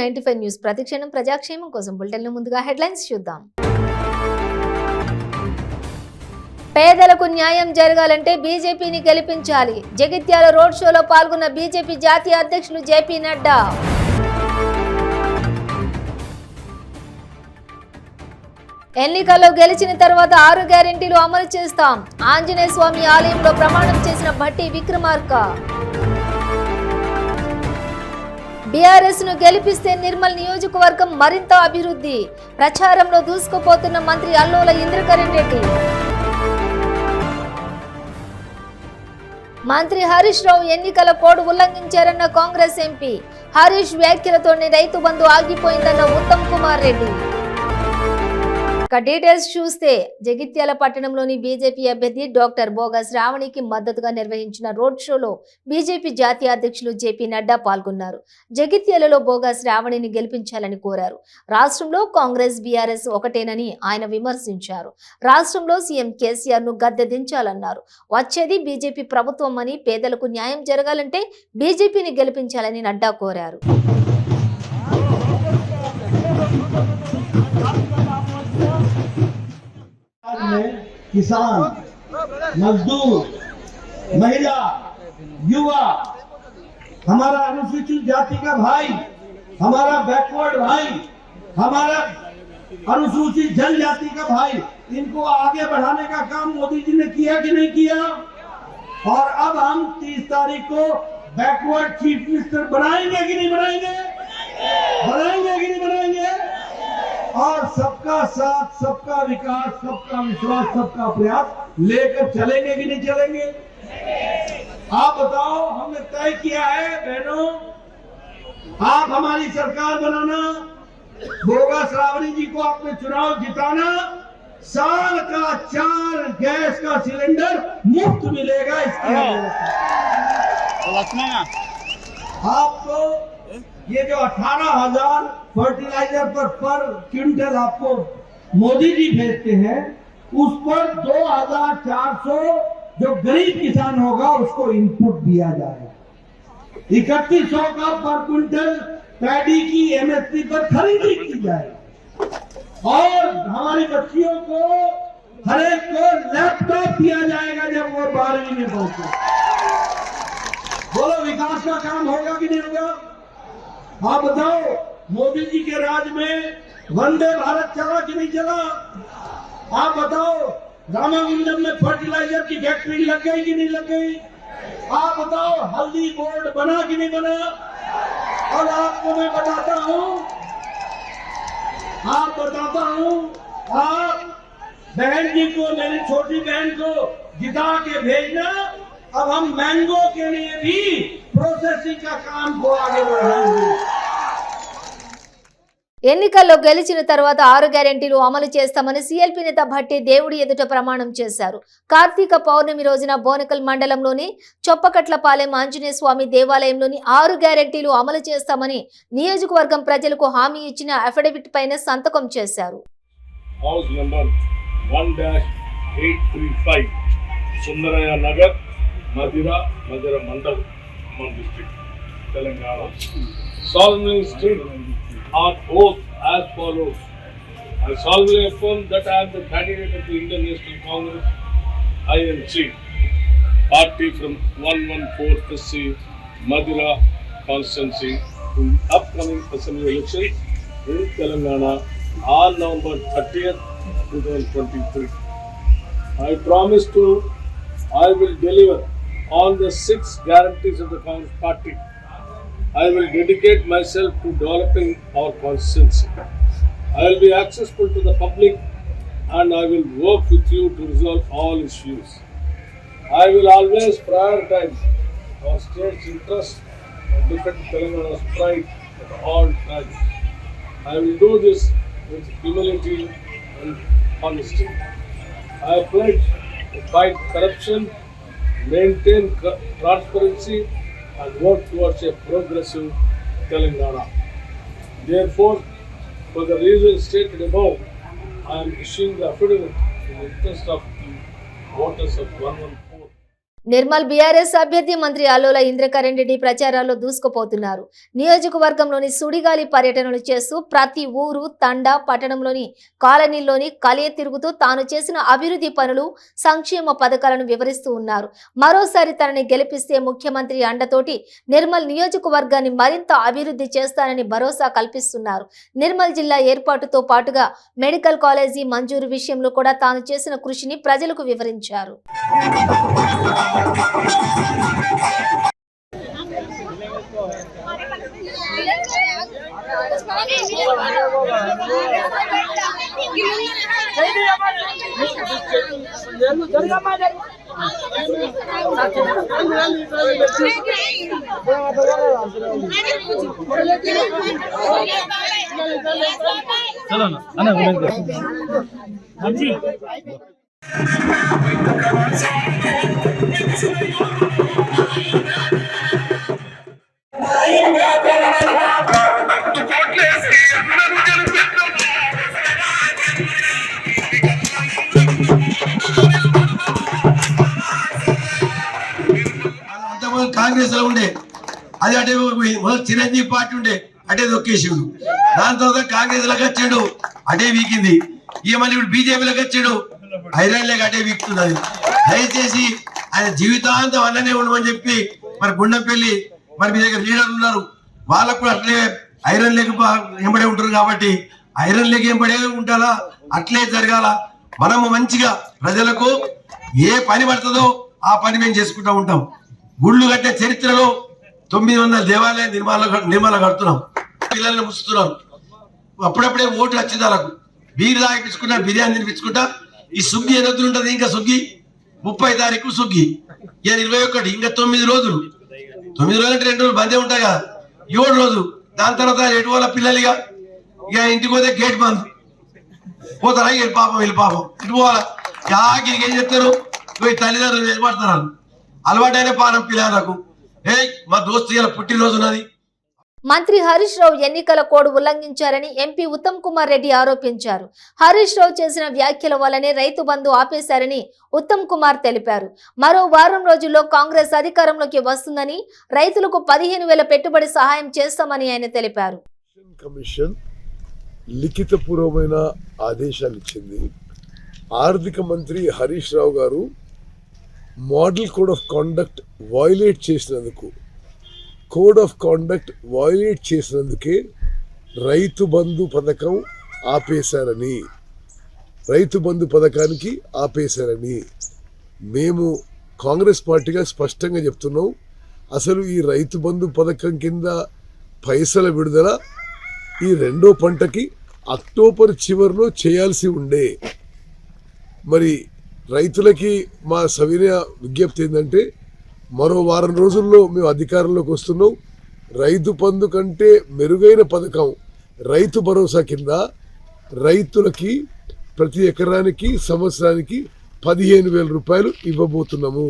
95 news ప్రతిక్షణం ప్రజాక్షేమం కోసం బులెటిన్లో ముందుగా హెడ్లైన్స్ చూద్దాం. పేదలకు న్యాయం జరగాలంటే బీజేపీని గెలిపించాలి. జగిత్యాల రోడ్ షోలో పాల్గొన్న బీజేపీ జాతీయ అధ్యక్షులు జేపీ నడ్డా. ఎన్నికల్లో గెలిచిన తర్వాత 6 గ్యారెంటీలు అమలు చేస్తాం. ఆంజనేయ స్వామి ఆలయంలో ప్రమాణం చేసిన భట్టి విక్రమార్క. బీఆర్ఎస్ ను గెలిపిస్తే నిర్మల్ నియోజకవర్గం మరింత అభివృద్ధి. ప్రచారంలో దూసుకుపోతున్న మంత్రి అల్లోల ఇంద్రకరణ్ రెడ్డి. మంత్రి హరీష్ రావు ఎన్నికల code ఉల్లంఘించారన్న Congress MP. Harish వ్యాఖ్యలతోనే Rythu Bandhu ఆగిపోయిందన్న Uttam Kumar Reddy. Details చూస్తే జగిత్యాల పట్టణంలోని బీజేపీ అభ్యర్థి డాక్టర్ బోగా శ్రావణికి మద్దతుగా నిర్వహించిన రోడ్ షోలో బీజేపీ జాతీయ అధ్యక్షులు జేపీ నడ్డా పాల్గొన్నారు. జగిత్యాలలో బోగా శ్రావణిని గెలిపించాలని కోరారు. రాష్ట్రంలో కాంగ్రెస్ బీఆర్ఎస్ ఒకటేనని ఆయన విమర్శించారు. రాష్ట్రంలో సీఎం కేసీఆర్ ను గద్దె దించాలన్నారు. వచ్చేది బీజేపీ ప్రభుత్వం అని, పేదలకు న్యాయం జరగాలంటే బీజేపీని గెలిపించాలని నడ్డా కోరారు. किसान, मजदूर, महिला, युवा, हमारा अनुसूचित जाति का भाई, हमारा बैकवर्ड भाई, हमारा अनुसूचित जनजाति का भाई, इनको आगे बढ़ाने का काम मोदी जी ने किया कि नहीं किया? और अब हम 30 तारीख को बैकवर्ड चीफ मिनिस्टर बनाएंगे कि नहीं बनाएंगे? बनाएंगे कि नहीं बनाएंगे? और सबका साथ, सबका विकास, सबका विश्वास, सबका प्रयास लेकर चलेंगे कि नहीं चलेंगे? आप बताओ, हमने तय किया है बहनों, आप हमारी सरकार बनाना, बोगा श्रावणी जी को आपने चुनाव जिताना, साल का 4 गैस का सिलेंडर मुफ्त मिलेगा। इसकी आपको ये जो 18,000 फर्टिलाइजर पर क्विंटल आपको मोदी जी भेजते हैं, उस पर 2,400 जो गरीब किसान होगा उसको इनपुट दिया जाएगा। 3100 का पर क्विंटल पैडी की एमएसपी पर खरीदी की जाएगी। और हमारी बच्चियों को हर एक को लैपटॉप दिया जाएगा जब वो 12वीं में पहुंचे। बोलो, विकास का काम होगा कि नहीं होगा? आप बताओ, मोदी जी के राज में वंदे भारत चला कि नहीं चला? आप बताओ, रामागुंडम में फर्टिलाइजर की फैक्ट्री लग गई कि नहीं लग गई? आप बताओ, हल्दी बोर्ड बना कि नहीं बना? और आपको मैं बताता हूँ, आप बहन जी को, मेरी छोटी बहन को जिता के भेजना। अब हम मैंगो के लिए भी प्रोसेसिंग का काम को आगे बढ़ाएंगे। ఎన్నికల్లో గెలిచిన తర్వాత 6 గ్యారెంటీలు అమలు చేస్తామని సీఎల్పీ నేత భట్టి దేవుడి ఎదుట ప్రమాణం చేశారు. కార్తీక పౌర్ణమి రోజున బోనకల్ మండలంలోని చొప్పకట్లపాలెం ఆంజనేయ స్వామి దేవాలయంలోని 6 గ్యారెంటీలు అమలు చేస్తామని నియోజకవర్గం ప్రజలకు హామీ ఇచ్చిన అఫిడవిట్ పైన సంతకం చేశారు. House number 1-835 Sundarayya Nagar, Madira mandal, district, Telangana. solemnly state on oath as follows. I solemnly affirm that I am the candidate of the Indian National Congress (INC) party from 114th SC Madura constituency in upcoming assembly elections in Telangana on November 30th, 2023. I promise to I will deliver all the 6 guarantees of the Congress party. I will dedicate myself to developing our constituency. I will be accessible to the public and I will work with you to resolve all issues. I will always prioritize our state's interest and defend Telangana's pride at all times. I will do this with humility and honesty. I pledge to fight corruption, maintain transparency and work towards a progressive Telangana. Therefore, for the reasons stated above, I am issuing the affidavit in the interest of the voters of 114. Nirmal BRS అభ్యర్థి మంత్రి అల్లోల ఇంద్రకరణ్ రెడ్డి ప్రచారాల్లో దూసుకుపోతున్నారు. నియోజకవర్గంలోని సుడిగాలి పర్యటనలు చేస్తూ ప్రతి ఊరు, తండా, పట్టణంలోని కాలనీల్లోని కలియ తిరుగుతూ తాను చేసిన అభివృద్ధి పనులు, సంక్షేమ పథకాలను వివరిస్తూ ఉన్నారు. మరోసారి తనని గెలిపిస్తే ముఖ్యమంత్రి అండతోటి నిర్మల్ నియోజకవర్గాన్ని మరింత అభివృద్ధి చేస్తానని భరోసా కల్పిస్తున్నారు. నిర్మల్ జిల్లా ఏర్పాటుతో పాటుగా మెడికల్ కాలేజీ మంజూరు విషయంలో కూడా తాను చేసిన కృషిని ప్రజలకు వివరించారు. चलो ना अना కాంగ్రెస్ లో ఉండే అది అటే చిరంజీవి పార్టీ ఉండే అటే దొక్కేసిండు. దాని తర్వాత కాంగ్రెస్ లోకి వచ్చాడు అటే వీకింది. ఇక మళ్ళీ ఇప్పుడు బీజేపీలోకి వచ్చాడు ఐరన్ లేక అటే వీక్తుంది. అది దయచేసి ఆయన జీవితాంతం అన్ననే ఉండమని చెప్పి మరి గుండెపల్లి మరి మీ దగ్గర లీడర్లు ఉన్నారు, వాళ్ళకు కూడా అట్లే ఐరన్ లేక ఎంబడే ఉంటారు కాబట్టి ఐరన్ లేక ఎంబడే ఉంటారా, అట్లే జరగాల. మనము మంచిగా ప్రజలకు ఏ పని పడుతుందో ఆ పని మేము చేసుకుంటూ ఉంటాం. గుళ్ళు కట్టే చరిత్రలో 900 దేవాలయం నిర్మాణ కడుతున్నాం. పిల్లల్ని ముస్తున్నారు. అప్పుడప్పుడే ఓట్లు వచ్చింది వాళ్ళకు బీరు తాగిపించుకుంటా, బిర్యానీ తినిపించుకుంటా. ఈ సుగ్గి ఎన్ని రోజులు ఉంటుంది? ఇంకా సుగ్గి 30 తారీఖు సుగ్గి, ఇక 21, ఇంకా 9 రోజులు. 9 రోజులు అంటే 2 రోజులు బందే ఉంటాయి కదా, 7 రోజులు. దాని తర్వాత ఎటు వాళ్ళ పిల్లలుగా ఇక ఇంటికి పోతే గేట్ బంద్ పోతారా, వీళ్ళు పాపం ఇటు పోవాలా. ఏం చెప్తారు తల్లిదండ్రులు నిలబడతారు. అలవాటైన పానం పిల్లలకు మా దోస్తు ఇలా పుట్టినరోజు ఉన్నది. మంత్రి హరీష్ రావు ఎన్నికల కోడ్ ఉల్లంఘించారని ఎంపీ ఉత్తమ్ కుమార్ రెడ్డి ఆరోపించారు. హరీష్ రావు చేసిన వ్యాఖ్యల వల్లనే రైతు బంధు ఆపేశారని ఉత్తమ్ కుమార్ తెలిపారు. మరో వారం రోజుల్లో కాంగ్రెస్ అధికారంలోకి వస్తుందని, రైతులకు 15,000 పెట్టుబడి సహాయం చేస్తామని ఆయన తెలిపారు. కమిషన్ లిఖితపూర్వమైన ఆదేశాలు ఇచ్చింది. ఆర్థిక మంత్రి హరీష్ రావు గారు model code of conduct violate చేసినందుకే రైతు బంధు పథకం ఆపేశారని, రైతు బంధు పథకానికి ఆపేశారని మేము కాంగ్రెస్ పార్టీగా స్పష్టంగా చెప్తున్నాం. అసలు ఈ రైతు బంధు పథకం కింద పైసల విడుదల ఈ 2వ పంటకి అక్టోబర్ చివరిలో చేయాల్సి ఉండే. మరి రైతులకి మా సవినయ విజ్ఞప్తి ఏంటంటే, మరో వారం రోజుల్లో మేము అధికారంలోకి వస్తున్నాం. రైతు బంధు కంటే మెరుగైన పథకం రైతు భరోసా కింద రైతులకి ప్రతి ఎకరానికి సంవత్సరానికి 15,000 రూపాయలు ఇవ్వబోతున్నాము.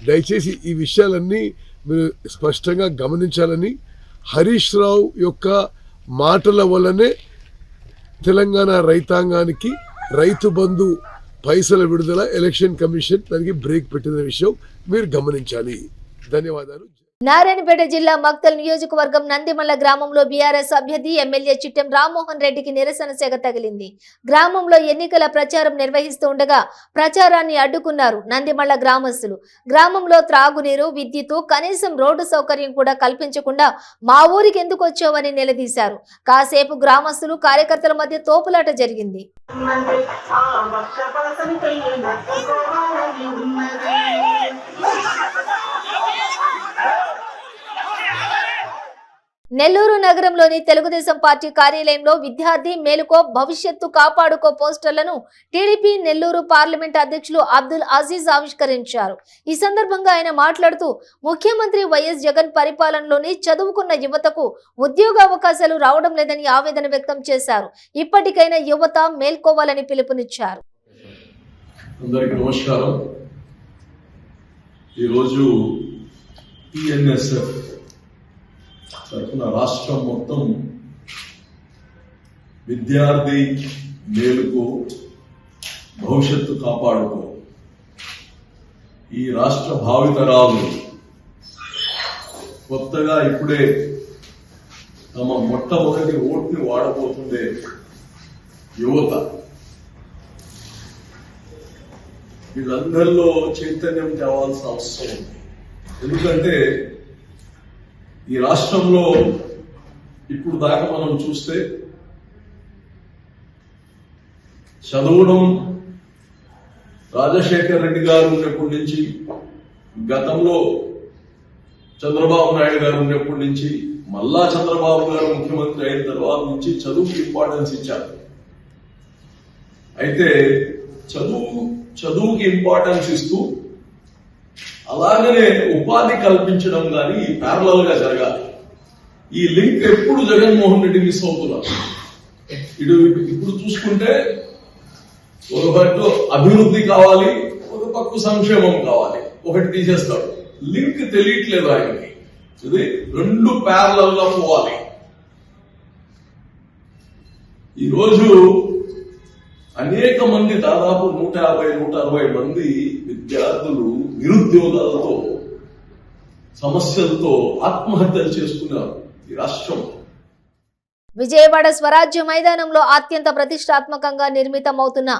దయచేసి ఈ విషయాలన్నీ మీరు స్పష్టంగా గమనించాలని, హరీష్ రావు యొక్క మాటల వల్లనే తెలంగాణ రైతాంగానికి రైతు బంధు పైసల విడుదల ఎలక్షన్ కమిషన్ దానికి బ్రేక్ పెట్టిన విషయం మీరు గమనించాలి. ధన్యవాదాలు. నారాయణపేట జిల్లా మక్తల్ నియోజకవర్గం నందిమల్ల గ్రామంలో బీఆర్ఎస్ అభ్యర్థి ఎమ్మెల్యే చిట్టెం రామ్మోహన్ రెడ్డికి నిరసన సెగ తగిలింది. గ్రామంలో ఎన్నికల ప్రచారం నిర్వహిస్తూ ఉండగా ప్రచారాన్ని అడ్డుకున్నారు నందిమల్ల గ్రామస్తులు. గ్రామంలో త్రాగునీరు, విద్యుత్తు, కనీసం రోడ్డు సౌకర్యం కూడా కల్పించకుండా మా ఊరికి ఎందుకు వచ్చావని నిలదీశారు. కాసేపు గ్రామస్తులు, కార్యకర్తల మధ్య తోపులాట జరిగింది. నెల్లూరు నగరంలోని తెలుగుదేశం పార్టీ కార్యాలయంలో విద్యార్థి మేలుకో, భవిష్యత్తు కాపాడుకో పోస్టర్లను టీడీపీ నెల్లూరు పార్లమెంట్ అధ్యక్షులు అబ్దుల్ అజీజ్ ఆవిష్కరించారు. ఈ సందర్భంగా ఆయన మాట్లాడుతూ, ముఖ్యమంత్రి వైఎస్ జగన్ పరిపాలనలోని చదువుకున్న యువతకు ఉద్యోగ అవకాశాలు రావడం లేదని ఆవేదన వ్యక్తం చేశారు. ఇప్పటికైనా యువత మేల్కోవాలని పిలుపునిచ్చారు. అందరికీ నమస్కారం. ఈరోజు టీఎన్ఎస్ఎఫ్ తరఫున రాష్ట్రం మొత్తం విద్యార్థి మేలుకు, భవిష్యత్తు కాపాడుకో ఈ రాష్ట్ర భావితరాలు కొత్తగా ఇప్పుడే తమ మొట్టమొదటి ఓటుని వాడబోతుండే యువత, వీళ్ళందరిలో చైతన్యం తేవాల్సిన అవసరం ఉంది. ఎందుకంటే ఈ రాష్ట్రంలో ఇప్పుడు దాకా మనం చూస్తే చదవడం రాజశేఖర్ రెడ్డి గారు ఉన్నప్పటి నుంచి, గతంలో చంద్రబాబు నాయుడు గారు ఉన్నప్పటి నుంచి, మళ్ళా చంద్రబాబు గారు ముఖ్యమంత్రి అయిన తర్వాత నుంచి చదువుకి ఇంపార్టెన్స్ ఇచ్చారు. అయితే చదువుకి ఇంపార్టెన్స్ ఇస్తూ అలాగనే ఉపాధి కల్పించడం కానీ ప్యారలల్ గా జరగాలి. ఈ లింక్ ఎప్పుడు జగన్మోహన్ రెడ్డి మిస్ అవుతున్నారు. ఇప్పుడు చూసుకుంటే ఒక పక్క అభివృద్ధి కావాలి, ఒక పక్క సంక్షేమం కావాలి, ఒకటి తీసేస్తాడు. లింక్ తెలియట్లేదు ఆయనకి. ఇది రెండు ప్యారలల్ గా పోవాలి. ఈరోజు అనేక మంది, దాదాపు 150-160 మంది విద్యార్థులు నిరుద్యోగాలతో, సమస్యలతో ఆత్మహత్యలు చేసుకున్నారు ఈ రాష్ట్రం. విజయవాడ స్వరాజ్య మైదానంలో అత్యంత ప్రతిష్టాత్మకంగా నిర్మితమవుతున్న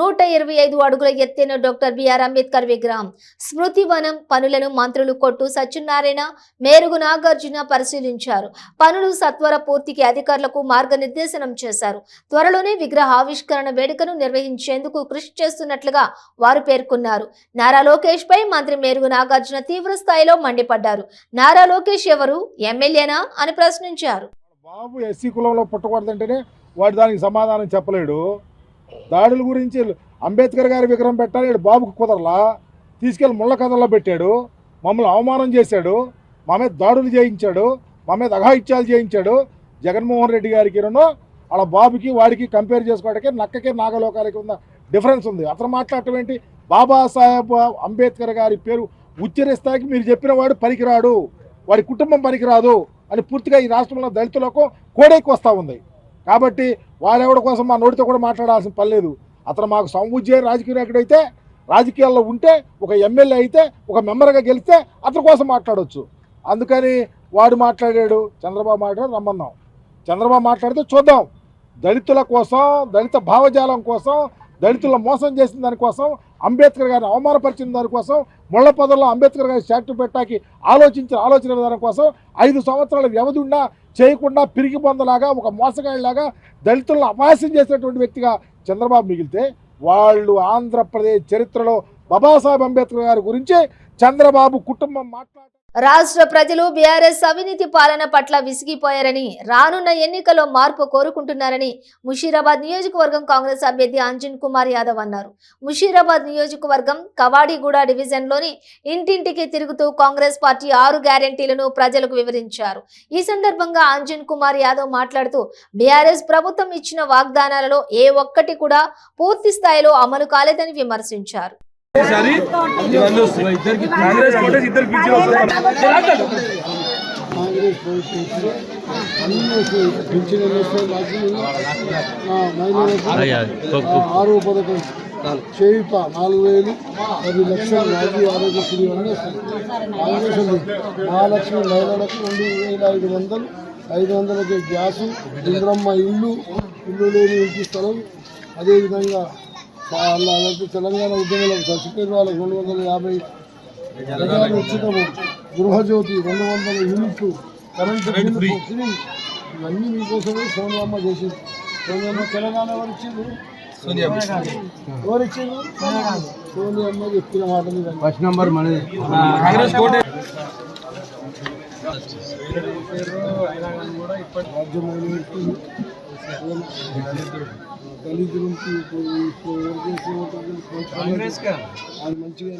125 అడుగుల ఎత్తైన డాక్టర్ బిఆర్ అంబేద్కర్ విగ్రహం స్మృతి వనం పనులను మంత్రులు కొట్టు సత్యనారాయణ, మేరుగు నాగార్జున పరిశీలించారు. పనులు సత్వర పూర్తికి అధికారులకు మార్గనిర్దేశనం చేశారు. త్వరలోనే విగ్రహ ఆవిష్కరణ వేడుకను నిర్వహించేందుకు కృషి చేస్తున్నట్లుగా వారు పేర్కొన్నారు. నారా లోకేష్ పై మంత్రి మేరుగు నాగార్జున తీవ్ర స్థాయిలో మండిపడ్డారు. నారా లోకేష్ ఎవరు, ఎమ్మెల్యేనా అని ప్రశ్నించారు. బాబు ఎస్సీ కులంలో పుట్టకూడదంటేనే వాడు దానికి సమాధానం చెప్పలేడు. దాడుల గురించి అంబేద్కర్ గారి విగ్రహం పెట్టాలి, బాబుకు కుదరలా, తీసుకెళ్లి ముళ్ళ కథల్లో పెట్టాడు, మమ్మల్ని అవమానం చేశాడు, మా మీద దాడులు చేయించాడు, మా మీద అఘాయిత్యాలు చేయించాడు. జగన్మోహన్ రెడ్డి గారికి అలా బాబుకి వాడికి కంపేర్ చేసుకోవడానికి నక్కకి నాగలోకాలకి ఉన్న డిఫరెన్స్ ఉంది. అతను మాట్లాడటం ఏంటి? బాబాసాహెబ్ అంబేద్కర్ గారి పేరు ఉచ్చరిస్తాకి మీరు చెప్పిన వాడు పనికిరాడు, వాడి కుటుంబం పనికిరాదు అని పూర్తిగా ఈ రాష్ట్రంలో దళితులకు కోడైకి వస్తూ ఉంది. కాబట్టి వారెవడి కోసం మా నోటితో కూడా మాట్లాడాల్సిన పని లేదు. అతను మాకు సంవుజ్య రాజకీయ నాయకుడు అయితే, రాజకీయాల్లో ఉంటే, ఒక ఎమ్మెల్యే అయితే, ఒక మెంబర్గా గెలిస్తే అతని కోసం మాట్లాడవచ్చు. అందుకని వాడు మాట్లాడాడు, చంద్రబాబు మాట్లాడాడు, రమ్మన్నాం. చంద్రబాబు మాట్లాడితే చూద్దాం. దళితుల కోసం, దళిత భావజాలం కోసం, దళితులను మోసం చేసిన దానికోసం, అంబేద్కర్ గారిని అవమానపరిచిన దానికోసం, ముళ్ళ పదవుల్లో అంబేద్కర్ గారి స్టాట్యూ పెట్టాకి ఆలోచన విధానం కోసం 5 సంవత్సరాల వ్యవధి ఉన్నా చేయకుండా పిరికి పొందలాగా, ఒక మోసగాడిలాగా దళితులను అపహాస్యం చేసినటువంటి వ్యక్తిగా చంద్రబాబు మిగిలితే, వాళ్ళు ఆంధ్రప్రదేశ్ చరిత్రలో బాబాసాహెబ్ అంబేద్కర్ గారి గురించి చంద్రబాబు కుటుంబం మాట్లాడారు. రాష్ట్ర ప్రజలు బీఆర్ఎస్ అవినీతి పాలన పట్ల విసిగిపోయారని, రానున్న ఎన్నికల్లో మార్పు కోరుకుంటున్నారని ముషీరాబాద్ నియోజకవర్గం కాంగ్రెస్ అభ్యర్థి అంజన్ కుమార్ యాదవ్ అన్నారు. ముషీరాబాద్ నియోజకవర్గం కవాడిగూడ డివిజన్లోని ఇంటింటికి తిరుగుతూ కాంగ్రెస్ పార్టీ 6 గ్యారెంటీలను ప్రజలకు వివరించారు. ఈ సందర్భంగా అంజన్ కుమార్ యాదవ్ మాట్లాడుతూ, బీఆర్ఎస్ ప్రభుత్వం ఇచ్చిన వాగ్దానాలలో ఏ ఒక్కటి కూడా పూర్తి స్థాయిలో అమలు కాలేదని విమర్శించారు. కాంగ్రెస్ ఆరో పథకం చేయుత 4,000, 10 లక్షలు రాజీవ్ ఆరోగ్యశ్రీ అన్నీ వస్తాయి. కాంగ్రెస్ మహాలక్ష్మి మహిళలకు 2,500, 500కి గ్యాసు, ఇంద్రమ్మ ఇల్లు లేని ఇంటి స్థలం, అదేవిధంగా తెలంగాణ ఉద్యమంలో చచ్చిపోయిన వాళ్ళకి 250 గజాలు ఉచితము, గృహజ్యోతి 200 యూనిట్లు, కరెంటు ఫ్రీ. ఇవన్నీ మీకోసమే సోనియమ్మ చేసింది. సోనియమ్మ తెలంగాణ ఎవరు ఇచ్చింది? ఎవరు ఇచ్చింది? సోనియమ్మ చెప్పిన మాట ఫస్ట్ నంబర్ మనది. రాజ్యమైన దళితుల నుంచి అది మంచిగా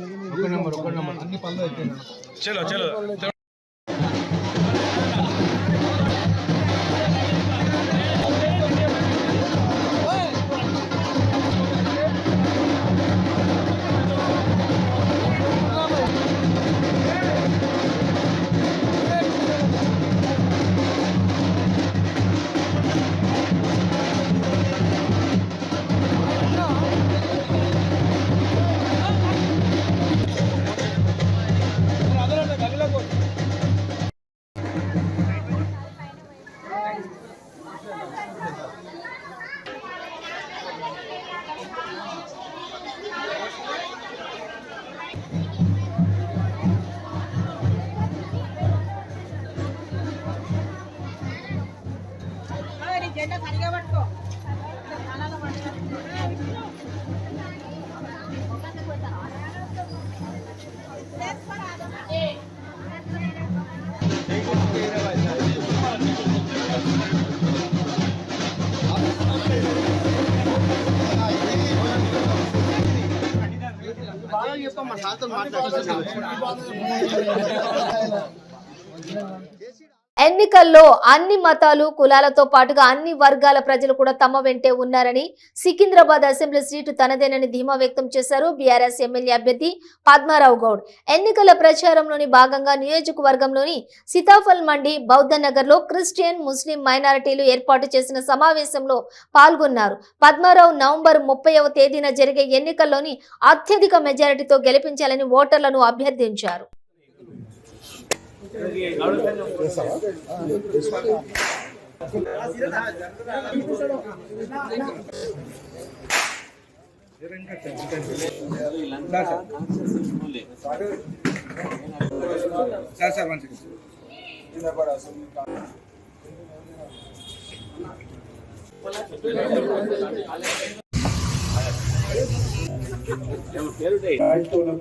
ఎన్నికల్లో అన్ని మతాలు కులాలతో పాటుగా అన్ని వర్గాల ప్రజలు కూడా తమ వెంటే ఉన్నారని సికింద్రాబాద్ అసెంబ్లీ సీటు తనదేనని ధీమా వ్యక్తం చేశారు బీఆర్ఎస్ ఎమ్మెల్యే అభ్యర్థి పద్మారావు గౌడ్. ఎన్నికల ప్రచారంలోని భాగంగా నియోజకవర్గంలోని సీతాఫల్ మండి బౌద్ధ నగర్లో క్రిస్టియన్ ముస్లిం మైనారిటీలు ఏర్పాటు చేసిన సమావేశంలో పాల్గొన్నారు. పద్మారావు నవంబర్ 30వ తేదీన జరిగే ఎన్నికల్లోని అత్యధిక మెజారిటీతో గెలిపించాలని ఓటర్లను అభ్యర్థించారు.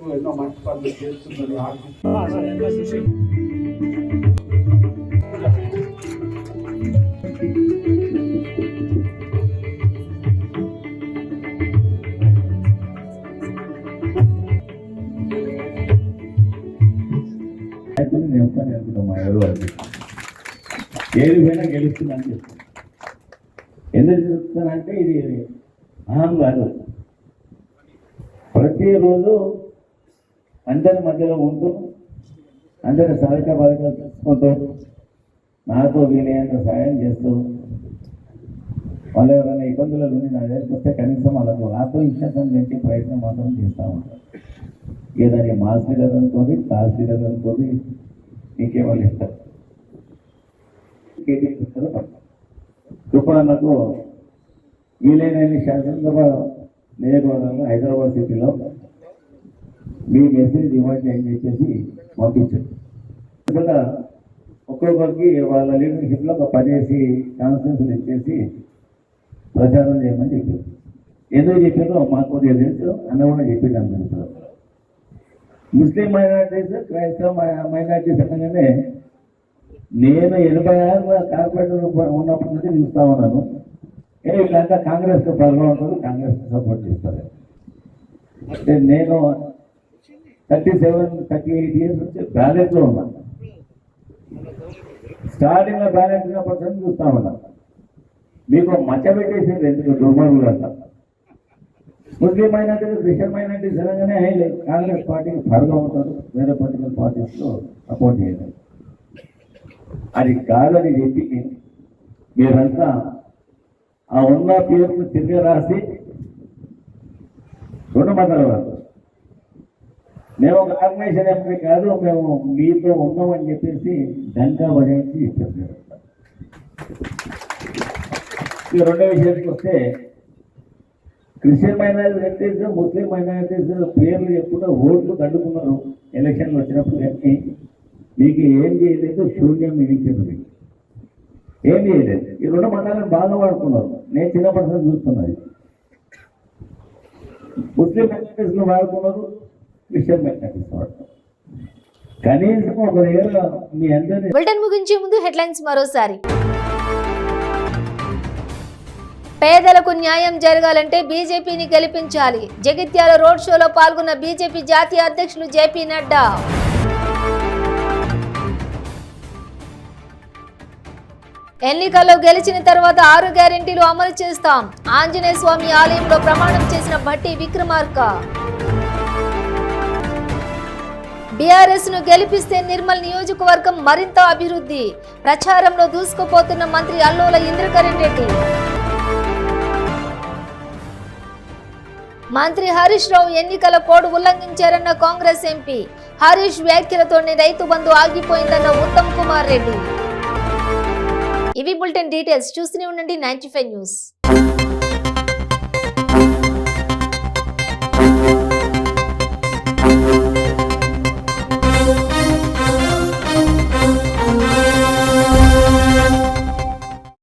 ఎన్నో మంచి పనులు చేస్తున్నారు. ఏది పోయినా గెలుస్తుందని చెప్తాను. ఎందుకు చెప్తానంటే ఇది అహం కాదు. ప్రతిరోజు అందరి మధ్యలో ఉంటూ అందరి సహజ బాధలు తెలుసుకుంటూ నాతో వీలైనంత సాయం చేస్తూ వాళ్ళు ఎవరైనా ఇబ్బందుల నుండి నా దగ్గరికి వస్తే కనీసం వాళ్ళకు ఆత్మవిశ్వాసం పెంచే ప్రయత్నం మాత్రం చేస్తూ ఉంటారు. ఇక దాన్ని మాస్ లీడర్ అనుకోని క్లాస్ లీడర్ అనుకోని మీకే వాళ్ళు ఇస్తారు. ఇప్పుడు నాకు వీలైన శాసనసభ నియోజకవర్గంలో హైదరాబాద్ సిటీలో మీ మెసేజ్ ఇవ్వండి అని చెప్పేసి పంపించారు. ఇక్కడ ఒక్కొక్కరికి వాళ్ళ లీడర్షిప్లో ఒక 10 కాన్ఫరెన్స్లు ఇచ్చేసి ప్రచారం చేయమని చెప్పారు. ఎందుకు చెప్పారో మాకు కొద్దిగా తెలుసు అన్న కూడా చెప్పింది అనుకుంటు. ముస్లిం మైనారిటీస్ క్రైస్తవ మైనారిటీస్ అనగానే నేను 86 కార్పొరేటర్ ఉన్నప్పటి నుంచి చూస్తూ ఉన్నాను. వీళ్ళంతా కాంగ్రెస్తో పరుగా ఉంటారు, కాంగ్రెస్కి సపోర్ట్ చేస్తారు. అంటే నేను 37-38 ఇయర్స్ నుంచి బ్యాలెట్లో ఉన్నాను. స్టార్టింగ్లో బ్యాలెట్ ఉన్నప్పటి నుంచి చూస్తూ ఉన్నాను. మీకు మచ్చ పెట్టేసింది ఎందుకు దుర్మార్గులు అంట. ముస్లిం మైనారిటీస్ క్రిస్టియన్ మైనారిటీస్ అనగానే కాంగ్రెస్ పార్టీకి పరుగా ఉంటారు, వేరే పొలిటికల్ పార్టీస్లో సపోర్ట్ చేయలేదు. అది కాదని చెప్పి మీరంతా ఆ ఉన్న పేరును తిరిగి రాసి 2 మండల వరకు మేము ఒక ఆర్గనైజేషన్ ఎప్పుడు కాదు, మేము మీతో ఉన్నామని చెప్పేసి దంకా వదిలించి చెప్పారు. ఇక రెండో విషయానికి వస్తే క్రిస్టియన్ మైనారిటీస్ ముస్లిం మైనారిటీస్ పేర్లు చెప్పుకుంటూ ఓట్లు కట్టుకున్నారు ఎలక్షన్లు వచ్చినప్పుడు. కానీ మీకు ఏం చేయలేదు, శూన్యం మిగిలించారు. మీకు ఏం చేయలేదు. ఈ 2 మండలాలను బాగా వాడుకున్నారు. నేను చిన్నప్పటి నుంచి చూస్తున్నది. ముస్లిం మైనారిటీస్లో వాడుకున్నారు, క్రిస్టియన్ మైనారిటీస్ వాడుకున్నారు. కనీసం ఒక దగ్గర మీ అందరినీ. బులెటిన్ ముగించే ముందు హెడ్లైన్స్ మరోసారి. పేదలకు న్యాయం జరగాలంటే బీజేపీని గెలిపించాలి. జగిత్యాల రోడ్ షోలో పాల్గొన్న బీజేపీ జాతీయ అధ్యక్షులు జేపీ నడ్డా. ఎన్నికల్లో గెలిచిన తర్వాత 6 గ్యారెంటీలు అమలు చేస్తాం. ఆంజనేయ స్వామి ఆలయంలో ప్రమాణం చేసిన భట్టి విక్రమార్క. బీఆర్ఎస్ ను గెలిపిస్తే నిర్మల్ నియోజకవర్గం మరింత అభివృద్ధి. ప్రచారంలో దూసుకుపోతున్న మంత్రి అల్లోల ఇంద్రకరణ్ రెడ్డి. మంత్రి హరీష్ రావు ఎన్నికల కోడ్ ఉల్లంఘించారన్న కాంగ్రెస్ ఎంపీ. హరీష్ వ్యాఖ్యలతోనే రైతు బంధు ఆగిపోయిందన్న ఉత్తమ్ కుమార్ రెడ్డి. ఇవి బులెటిన్ డీటెయిల్స్. చూస్తూనే ఉండండి 95 న్యూస్.